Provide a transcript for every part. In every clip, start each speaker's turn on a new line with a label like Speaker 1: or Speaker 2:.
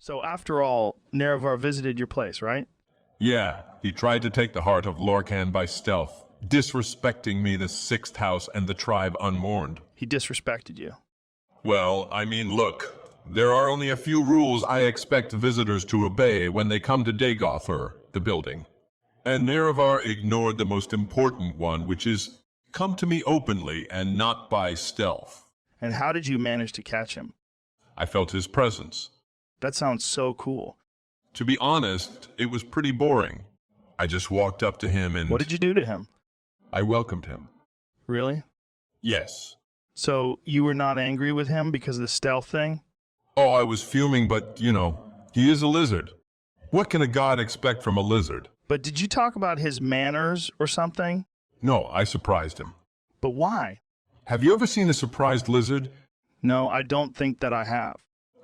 Speaker 1: So after all, Nerevar visited your place, right?
Speaker 2: Yeah, he tried to take the heart of Lorcan by stealth, disrespecting me, the sixth house, and the tribe unmourned.
Speaker 1: He disrespected you.
Speaker 2: Well, I mean, look, there are only a few rules I expect visitors to obey when they come to Dagoth Ur, the building. And Nerevar ignored the most important one, which is, come to me openly and not by stealth.
Speaker 1: And how did you manage to catch him?
Speaker 2: I felt his presence.
Speaker 1: That sounds so cool.
Speaker 2: To be honest, it was pretty boring. I just walked up to him and...
Speaker 1: What did you do to him?
Speaker 2: I welcomed him.
Speaker 1: Really?
Speaker 2: Yes.
Speaker 1: So you were not angry with him because of the stealth thing?
Speaker 2: Oh, I was fuming, but, you know, he is a lizard. What can a god expect from a lizard?
Speaker 1: But did you talk about his manners or something?
Speaker 2: No, I surprised him.
Speaker 1: But why?
Speaker 2: Have you ever seen a surprised lizard?
Speaker 1: No, I don't think that I have.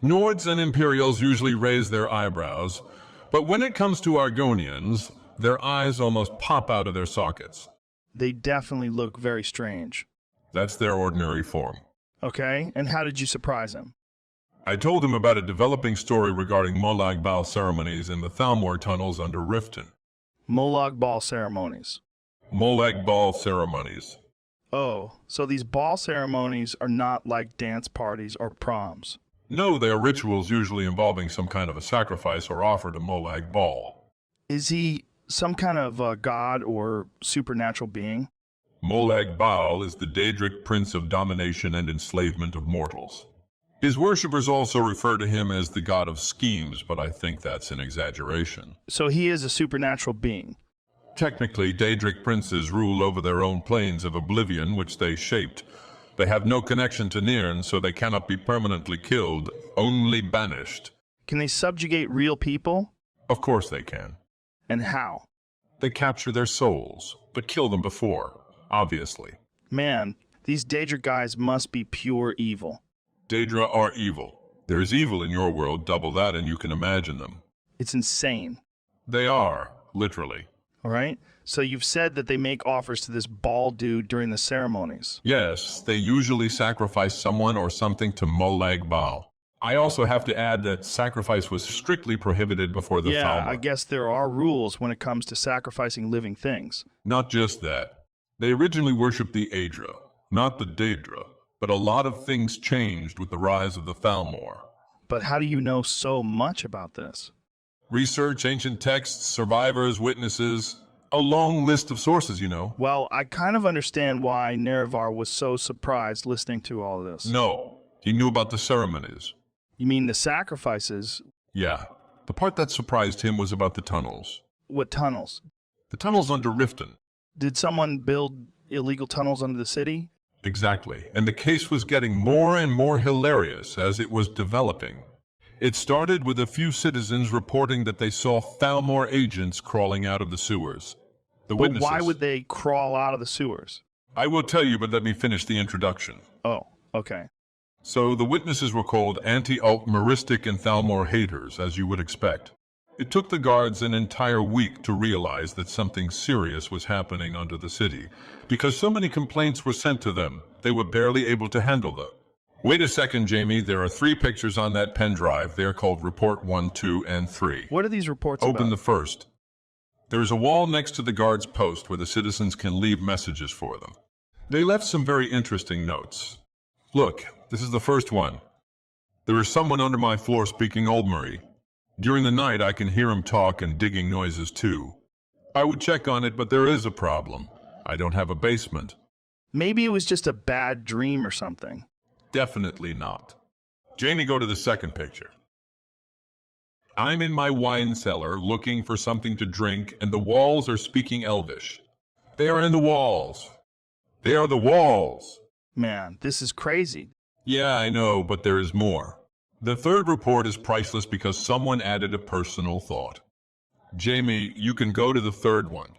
Speaker 2: Nords and Imperials usually raise their eyebrows, but when it comes to Argonians, their eyes almost pop out of their sockets.
Speaker 1: They definitely look very strange.
Speaker 2: That's their ordinary form.
Speaker 1: Okay, and how did you surprise him?
Speaker 2: I told him about a developing story regarding Molag Bal ceremonies in the Thalmor Tunnels under Riften.
Speaker 1: Molag Bal ceremonies.
Speaker 2: Molag Bal ceremonies.
Speaker 1: Oh, so these ball ceremonies are not like dance parties or proms.
Speaker 2: No, they are rituals usually involving some kind of a sacrifice or offer to Molag Bal.
Speaker 1: Is he some kind of god or supernatural being?
Speaker 2: Molag Bal is the Daedric prince of domination and enslavement of mortals. His worshippers also refer to him as the god of schemes, but I think that's an exaggeration.
Speaker 1: So he is a supernatural being.
Speaker 2: Technically, Daedric princes rule over their own planes of oblivion, which they shaped. They have no connection to Nirn, so they cannot be permanently killed, only banished.
Speaker 1: Can they subjugate real people?
Speaker 2: Of course they can.
Speaker 1: And how?
Speaker 2: They capture their souls, but kill them before, obviously.
Speaker 1: Man, these Daedra guys must be pure evil.
Speaker 2: Daedra are evil. There is evil in your world, double that, and you can imagine them.
Speaker 1: It's insane.
Speaker 2: They are, literally.
Speaker 1: All right? So you've said that they make offers to this bald dude during the ceremonies.
Speaker 2: Yes, they usually sacrifice someone or something to Molag Bal. I also have to add that sacrifice was strictly prohibited before the
Speaker 1: Yeah,
Speaker 2: Thalmor.
Speaker 1: I guess there are rules when it comes to sacrificing living things.
Speaker 2: Not just that. They originally worshipped the Aedra, not the Daedra, but a lot of things changed with the rise of the Thalmor.
Speaker 1: But how do you know so much about this?
Speaker 2: Research, ancient texts, survivors, witnesses, a long list of sources, you know.
Speaker 1: Well, I kind of understand why Nerevar was so surprised listening to all of this.
Speaker 2: No, he knew about the ceremonies.
Speaker 1: You mean the sacrifices?
Speaker 2: Yeah, the part that surprised him was about the tunnels.
Speaker 1: What tunnels?
Speaker 2: The tunnels under Riften.
Speaker 1: Did someone build illegal tunnels under the city?
Speaker 2: Exactly, and the case was getting more and more hilarious as it was developing. It started with a few citizens reporting that they saw Thalmor agents crawling out of the sewers. The witnesses...
Speaker 1: Why would they crawl out of the sewers?
Speaker 2: I will tell you, but let me finish the introduction.
Speaker 1: Oh, okay.
Speaker 2: So the witnesses were called anti-Altmeristic and Thalmor haters, as you would expect. It took the guards an entire week to realize that something serious was happening under the city, because so many complaints were sent to them, they were barely able to handle them. Wait a second, Jamie. There are 3 pictures on that pen drive. They are called Report 1, 2, and 3.
Speaker 1: What are these reports about?
Speaker 2: Open the first. There is a wall next to the guard's post where the citizens can leave messages for them. They left some very interesting notes. Look, this is the first one. There is someone under my floor speaking Aldmeri. During the night, I can hear him talk and digging noises too. I would check on it, but there is a problem. I don't have a basement.
Speaker 1: Maybe it was just a bad dream or something.
Speaker 2: Definitely not. Jamie, go to the second picture. I'm in my wine cellar looking for something to drink, and the walls are speaking Elvish. They are in the walls. They are the walls.
Speaker 1: Man, this is crazy.
Speaker 2: Yeah, I know, but there is more. The third report is priceless because someone added a personal thought. Jamie, you can go to the third one.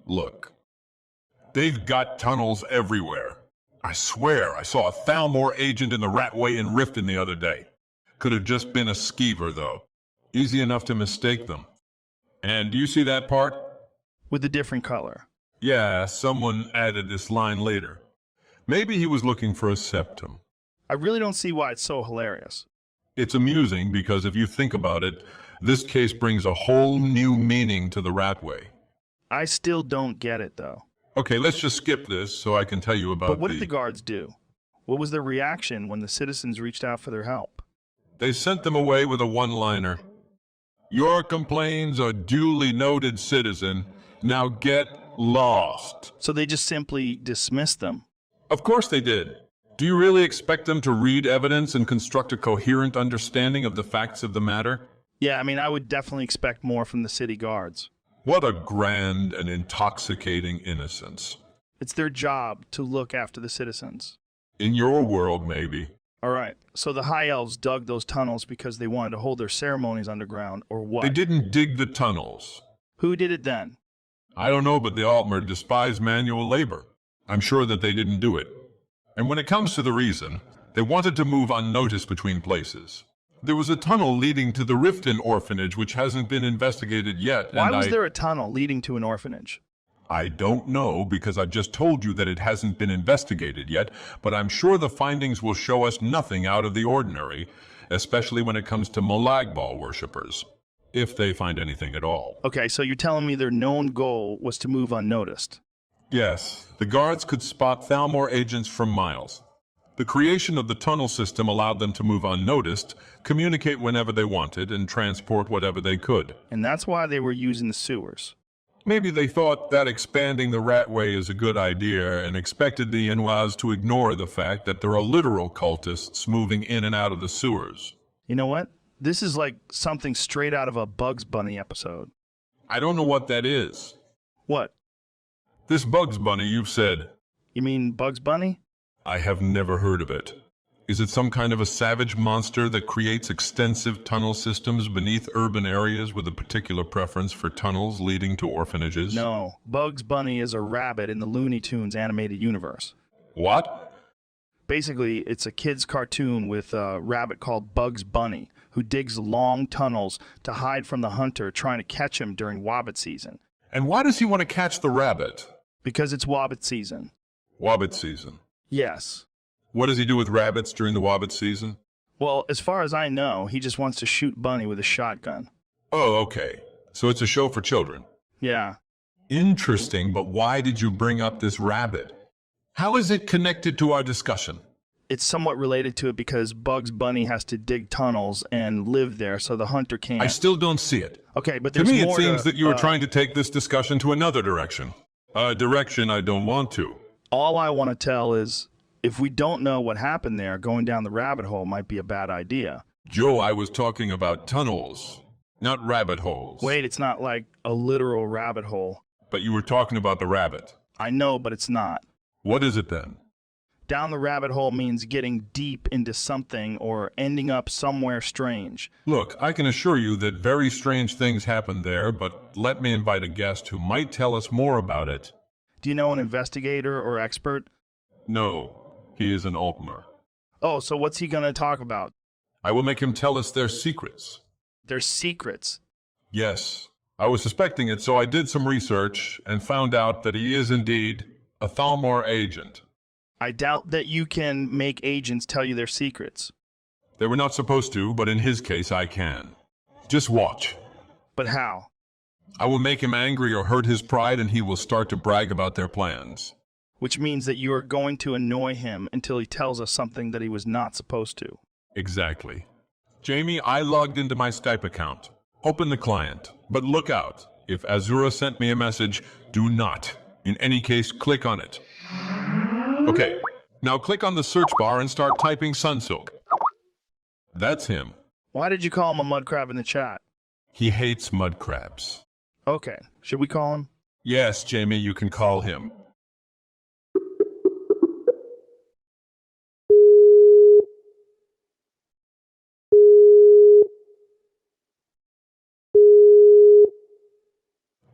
Speaker 2: Look. They've got tunnels everywhere. I swear I saw a Thalmor agent in the Ratway in Riften the other day. Could have just been a skeever, though. Easy enough to mistake them. And do you see that part?
Speaker 1: With a different color.
Speaker 2: Yeah, someone added this line later. Maybe he was looking for a septum.
Speaker 1: I really don't see why it's so hilarious.
Speaker 2: It's amusing because if you think about it, this case brings a whole new meaning to the Ratway.
Speaker 1: I still don't get it, though.
Speaker 2: Okay, let's just skip this so I can tell you about
Speaker 1: But what did the guards do? What was their reaction when the citizens reached out for their help?
Speaker 2: They sent them away with a one-liner. Your complaints are duly noted, citizen. Now get lost.
Speaker 1: So they just simply dismissed them.
Speaker 2: Of course they did. Do you really expect them to read evidence and construct a coherent understanding of the facts of the matter?
Speaker 1: Yeah, I mean, I would definitely expect more from the city guards.
Speaker 2: What a grand and intoxicating innocence.
Speaker 1: It's their job to look after the citizens.
Speaker 2: In your world, maybe.
Speaker 1: All right, so the High Elves dug those tunnels because they wanted to hold their ceremonies underground, or what?
Speaker 2: They didn't dig the tunnels.
Speaker 1: Who did it then?
Speaker 2: I don't know, but the Altmer despise manual labor. I'm sure that they didn't do it. And when it comes to the reason, they wanted to move unnoticed between places. There was a tunnel leading to the Riften orphanage which hasn't been investigated yet.
Speaker 1: Why was there a tunnel leading to an orphanage?
Speaker 2: I don't know, because I've just told you that it hasn't been investigated yet, but I'm sure the findings will show us nothing out of the ordinary, especially when it comes to Molag Bal worshippers, if they find anything at all.
Speaker 1: Okay, so you're telling me their known goal was to move unnoticed.
Speaker 2: Yes, the guards could spot Thalmor agents from miles. The creation of the tunnel system allowed them to move unnoticed, communicate whenever they wanted, and transport whatever they could.
Speaker 1: And that's why they were using the sewers.
Speaker 2: Maybe they thought that expanding the Ratway is a good idea and expected the Inwas to ignore the fact that there are literal cultists moving in and out of the sewers.
Speaker 1: You know what? This is like something straight out of a Bugs Bunny episode.
Speaker 2: I don't know what that is.
Speaker 1: What?
Speaker 2: This Bugs Bunny you've said.
Speaker 1: You mean Bugs Bunny?
Speaker 2: I have never heard of it. Is it some kind of a savage monster that creates extensive tunnel systems beneath urban areas with a particular preference for tunnels leading to orphanages?
Speaker 1: No, Bugs Bunny is a rabbit in the Looney Tunes animated universe.
Speaker 2: What?
Speaker 1: Basically, it's a kid's cartoon with a rabbit called Bugs Bunny, who digs long tunnels to hide from the hunter trying to catch him during Wobbit season.
Speaker 2: And why does he want to catch the rabbit?
Speaker 1: Because it's Wobbit season.
Speaker 2: Wobbit season.
Speaker 1: Yes.
Speaker 2: What does he do with rabbits during the Wobbit season?
Speaker 1: Well, as far as I know, he just wants to shoot Bunny with a shotgun.
Speaker 2: Oh, okay. So it's a show for children.
Speaker 1: Yeah.
Speaker 2: Interesting, but why did you bring up this rabbit? How is it connected to our discussion?
Speaker 1: It's somewhat related to it because Bugs Bunny has to dig tunnels and live there so the hunter can't.
Speaker 2: I still don't see it.
Speaker 1: Okay, but
Speaker 2: To
Speaker 1: there's
Speaker 2: me,
Speaker 1: more
Speaker 2: it seems that you are trying to take this discussion to another direction. A direction I don't want to.
Speaker 1: All I want to tell is, if we don't know what happened there, going down the rabbit hole might be a bad idea.
Speaker 2: Joe, I was talking about tunnels, not rabbit holes.
Speaker 1: Wait, it's not like a literal rabbit hole.
Speaker 2: But you were talking about the rabbit.
Speaker 1: I know, but it's not.
Speaker 2: What is it then?
Speaker 1: Down the rabbit hole means getting deep into something or ending up somewhere strange.
Speaker 2: Look, I can assure you that very strange things happen there, but let me invite a guest who might tell us more about it.
Speaker 1: Do you know an investigator or expert?
Speaker 2: No, he is an Altmer.
Speaker 1: Oh, so what's he going to talk about?
Speaker 2: I will make him tell us their secrets.
Speaker 1: Their secrets?
Speaker 2: Yes, I was suspecting it, so I did some research and found out that he is indeed a Thalmor agent.
Speaker 1: I doubt that you can make agents tell you their secrets.
Speaker 2: They were not supposed to, but in his case I can. Just watch.
Speaker 1: But how?
Speaker 2: I will make him angry or hurt his pride, and he will start to brag about their plans.
Speaker 1: Which means that you are going to annoy him until he tells us something that he was not supposed to.
Speaker 2: Exactly. Jamie, I logged into my Skype account. Open the client, but look out. If Azura sent me a message, do not, in any case, click on it. Okay, now click on the search bar and start typing Sunsilk. That's him.
Speaker 1: Why did you call him a mud crab in the chat?
Speaker 2: He hates mud crabs.
Speaker 1: Okay, should we call him?
Speaker 2: Yes, Jamie, you can call him.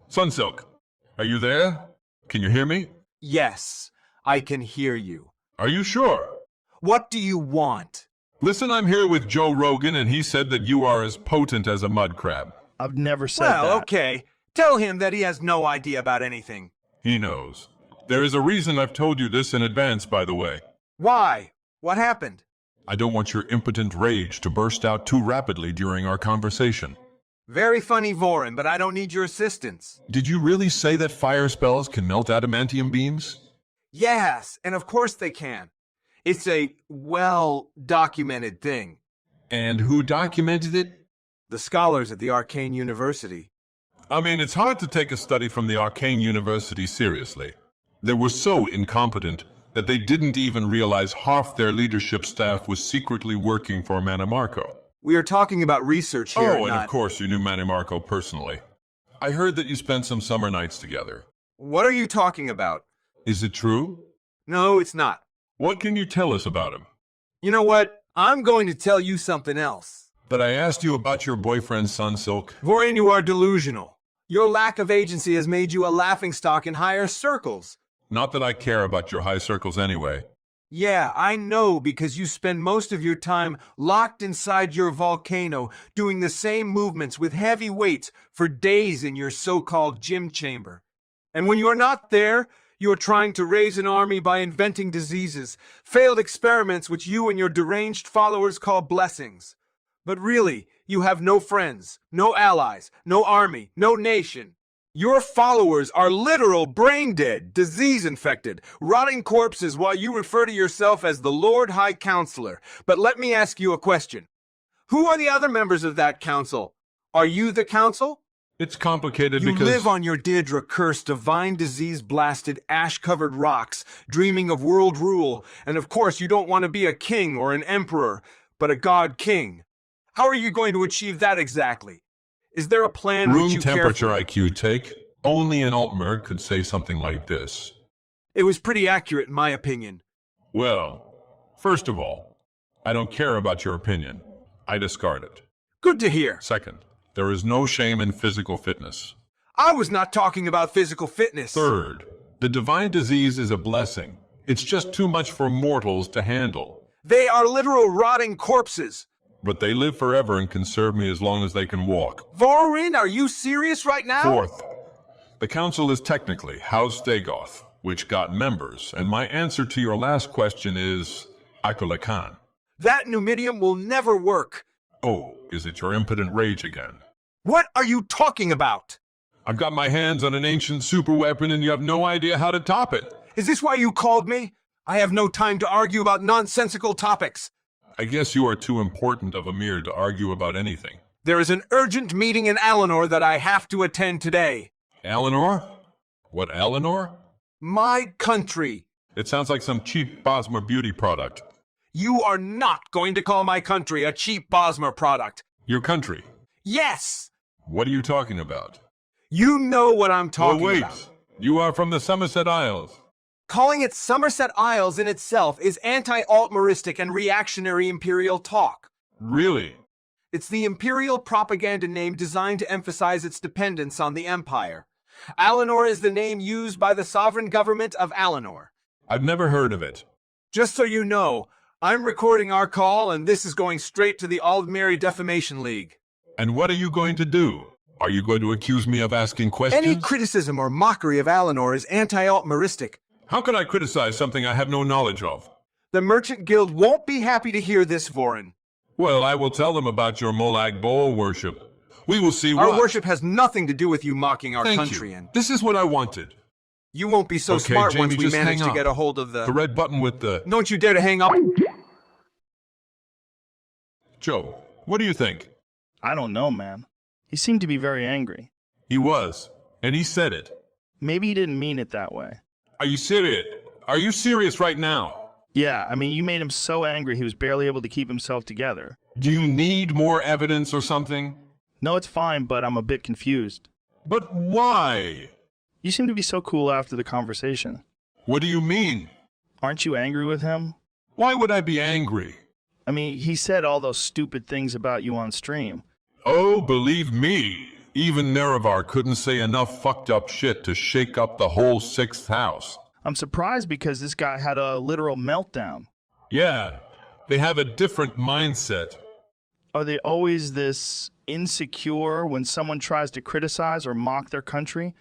Speaker 2: Sunsilk, are you there? Can you hear me?
Speaker 3: Yes, I can hear you.
Speaker 2: Are you sure?
Speaker 3: What do you want?
Speaker 2: Listen, I'm here with Joe Rogan, and he said that you are as potent as a mud crab.
Speaker 1: I've never said that.
Speaker 3: Well, okay. Tell him that he has no idea about anything.
Speaker 2: He knows. There is a reason I've told you this in advance, by the way.
Speaker 3: Why? What happened?
Speaker 2: I don't want your impotent rage to burst out too rapidly during our conversation.
Speaker 3: Very funny, Vorin, but I don't need your assistance.
Speaker 2: Did you really say that fire spells can melt adamantium beams?
Speaker 3: Yes, and of course they can. It's a well-documented thing.
Speaker 2: And who documented it?
Speaker 3: The scholars at the Arcane University.
Speaker 2: I mean, it's hard to take a study from the Arcane University seriously. They were so incompetent that they didn't even realize half their leadership staff was secretly working for Manimarco.
Speaker 3: We are talking about research here,
Speaker 2: Oh, and of course you knew Manimarco personally. I heard that you spent some summer nights together.
Speaker 3: What are you talking about?
Speaker 2: Is it true?
Speaker 3: No, it's not.
Speaker 2: What can you tell us about him?
Speaker 3: You know what? I'm going to tell you something else.
Speaker 2: But I asked you about your boyfriend, Sunsilk.
Speaker 3: Vorin, you are delusional. Your lack of agency has made you a laughingstock in higher circles.
Speaker 2: Not that I care about your high circles anyway.
Speaker 3: Yeah, I know, because you spend most of your time locked inside your volcano, doing the same movements with heavy weights for days in your so-called gym chamber. And when you are not there, you are trying to raise an army by inventing diseases, failed experiments which you and your deranged followers call blessings. But really, you have no friends, no allies, no army, no nation. Your followers are literal brain-dead, disease-infected, rotting corpses while you refer to yourself as the Lord High Counselor. But let me ask you a question. Who are the other members of that council? Are you the council?
Speaker 2: It's complicated
Speaker 3: You
Speaker 2: because...
Speaker 3: live on your Deirdre-cursed, divine disease-blasted, ash-covered rocks, dreaming of world rule, and of course you don't want to be a king or an emperor, but a god-king. How are you going to achieve that exactly? Is there a plan
Speaker 2: Room
Speaker 3: which you
Speaker 2: temperature
Speaker 3: carefully...
Speaker 2: IQ take? Only an Altmer could say something like this.
Speaker 3: It was pretty accurate in my opinion.
Speaker 2: Well, first of all, I don't care about your opinion. I discard it.
Speaker 3: Good to hear.
Speaker 2: Second, there is no shame in physical fitness.
Speaker 3: I was not talking about physical fitness.
Speaker 2: Third, the divine disease is a blessing. It's just too much for mortals to handle.
Speaker 3: They are literal rotting corpses.
Speaker 2: But they live forever and can serve me as long as they can walk.
Speaker 3: Vorin, are you serious right now?
Speaker 2: Fourth, the council is technically House Dagoth, which got members, and my answer to your last question is Akula Khan.
Speaker 3: That Numidium will never work.
Speaker 2: Oh, is it your impotent rage again?
Speaker 3: What are you talking about?
Speaker 2: I've got my hands on an ancient superweapon and you have no idea how to top it.
Speaker 3: Is this why you called me? I have no time to argue about nonsensical topics.
Speaker 2: I guess you are too important of a mere to argue about anything.
Speaker 3: There is an urgent meeting in Alinor that I have to attend today.
Speaker 2: Alinor? What, Alinor?
Speaker 3: My country.
Speaker 2: It sounds like some cheap Bosmer beauty product.
Speaker 3: You are not going to call my country a cheap Bosmer product.
Speaker 2: Your country?
Speaker 3: Yes!
Speaker 2: What are you talking about?
Speaker 3: You know what I'm talking
Speaker 2: Oh, wait.
Speaker 3: about.
Speaker 2: You are from the Somerset Isles.
Speaker 3: Calling it Somerset Isles in itself is anti-Altmeristic and reactionary imperial talk.
Speaker 2: Really?
Speaker 3: It's the imperial propaganda name designed to emphasize its dependence on the empire. Alinor is the name used by the sovereign government of Alinor.
Speaker 2: I've never heard of it.
Speaker 3: Just so you know, I'm recording our call and this is going straight to the Aldmeri Defamation League.
Speaker 2: And what are you going to do? Are you going to accuse me of asking questions?
Speaker 3: Any criticism or mockery of Alinor is anti-Altmeristic.
Speaker 2: How can I criticize something I have no knowledge of?
Speaker 3: The Merchant Guild won't be happy to hear this, Vorin.
Speaker 2: Well, I will tell them about your Molag Bal worship. We will see
Speaker 3: Our
Speaker 2: what...
Speaker 3: worship has nothing to do with you mocking our
Speaker 2: Thank
Speaker 3: country,
Speaker 2: you.
Speaker 3: and
Speaker 2: This is what I wanted.
Speaker 3: you won't be so
Speaker 2: Okay,
Speaker 3: smart
Speaker 2: Jamie,
Speaker 3: once we
Speaker 2: just
Speaker 3: manage
Speaker 2: hang
Speaker 3: to
Speaker 2: up.
Speaker 3: get a hold of
Speaker 2: The red button with the...
Speaker 3: Don't you dare to hang up.
Speaker 2: Joe, what do you think?
Speaker 1: I don't know, man. He seemed to be very angry.
Speaker 2: He was, and he said it.
Speaker 1: Maybe he didn't mean it that way.
Speaker 2: Are you serious? Are you serious right now?
Speaker 1: Yeah, I mean, you made him so angry he was barely able to keep himself together.
Speaker 2: Do you need more evidence or something?
Speaker 1: No, it's fine, but I'm a bit confused.
Speaker 2: But why?
Speaker 1: You seem to be so cool after the conversation.
Speaker 2: What do you mean?
Speaker 1: Aren't you angry with him?
Speaker 2: Why would I be angry?
Speaker 1: I mean, he said all those stupid things about you on stream.
Speaker 2: Oh, believe me, even Nerevar couldn't say enough fucked up shit to shake up the whole 6th house.
Speaker 1: I'm surprised because this guy had a literal meltdown.
Speaker 2: Yeah, they have a different mindset.
Speaker 1: Are they always this insecure when someone tries to criticize or mock their country?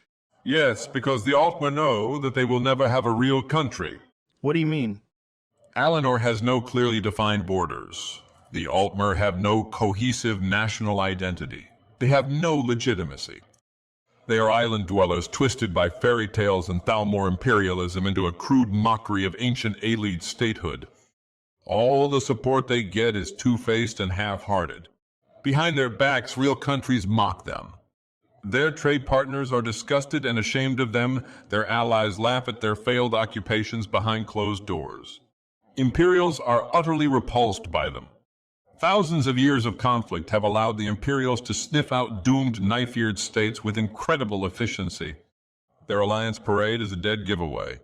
Speaker 2: Yes, because the Altmer know that they will never have a real country.
Speaker 1: What do you mean?
Speaker 2: Alinor has no clearly defined borders. The Altmer have no cohesive national identity. They have no legitimacy. They are island dwellers twisted by fairy tales and Thalmor imperialism into a crude mockery of ancient Alid statehood. All the support they get is two-faced and half-hearted. Behind their backs, real countries mock them. Their trade partners are disgusted and ashamed of them. Their allies laugh at their failed occupations behind closed doors. Imperials are utterly repulsed by them. Thousands of years of conflict have allowed the Imperials to sniff out doomed knife-eared states with incredible efficiency. Their alliance parade is a dead giveaway.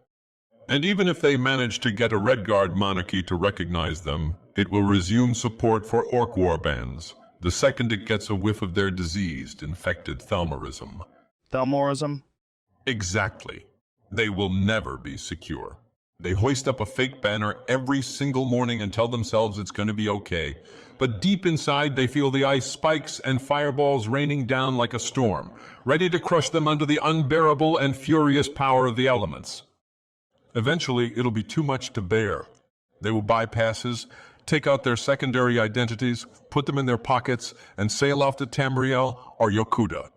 Speaker 2: And even if they manage to get a Redguard monarchy to recognize them, it will resume support for orc warbands, the second it gets a whiff of their diseased, infected Thalmorism.
Speaker 1: Thalmorism?
Speaker 2: Exactly. They will never be secure. They hoist up a fake banner every single morning and tell themselves it's going to be okay. But deep inside, they feel the ice spikes and fireballs raining down like a storm, ready to crush them under the unbearable and furious power of the elements. Eventually, it'll be too much to bear. They will buy passes, take out their secondary identities, put them in their pockets, and sail off to Tamriel or Yokuda.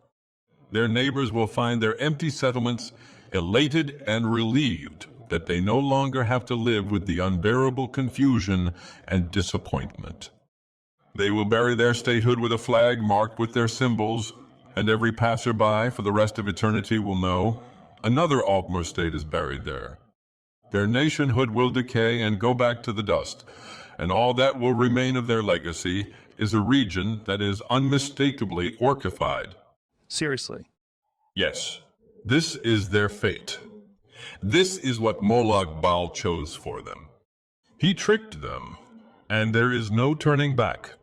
Speaker 2: Their neighbors will find their empty settlements elated and relieved that they no longer have to live with the unbearable confusion and disappointment. They will bury their statehood with a flag marked with their symbols, and every passerby for the rest of eternity will know another Altmer state is buried there. Their nationhood will decay and go back to the dust, and all that will remain of their legacy is a region that is unmistakably orcified.
Speaker 1: Seriously.
Speaker 2: Yes, this is their fate. This is what Molag Bal chose for them. He tricked them, and there is no turning back.